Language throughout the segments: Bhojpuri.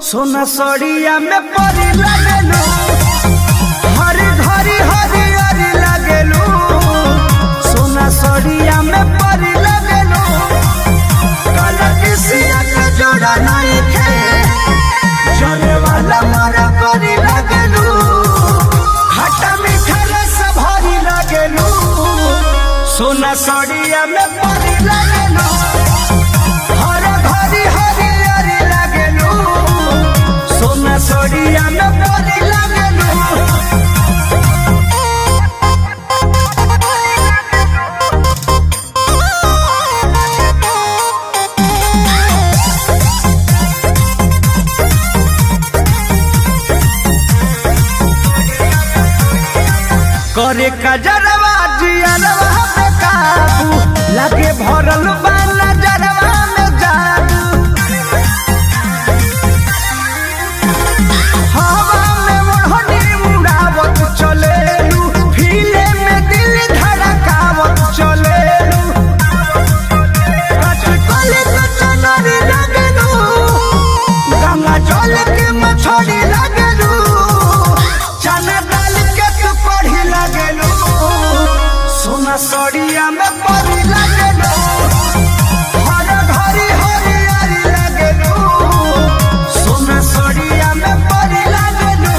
सोना सड़िया में परी लगेलू, हरी घरी हरी हरी लगेलू। सोना सड़िया में परी लगेलू, काला किसिया का जोड़ा नहीं खे, जले वाला मारा परी लगेलू। खट्टा मीठा रस भरी लगेलू, सोना सड़िया में परी लगेलू, हरी घरी हरी हरी लगेलू। सोना सड़िया में परी लगेलू। करे कजरवा जियरवा पे काबू, लगे भरल बा नजरवा में जादू। हवा में मोहनी मुड़ावत चलेलू, फीले में दिल धड़कावत चलेलू। कचकले कचनरी लगेलू, गंगा जल के मछली लगेलू। चना डाल के तू पढ़ी लगेलू, सोना सड़िया में परी लगेलू, हर घरी हरी हरी लगेलू। सोना सड़िया में परी लगेलू।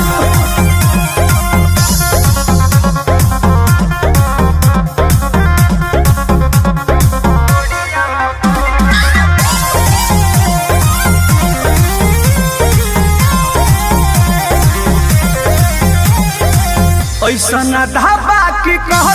ऐसा ढाबा की कह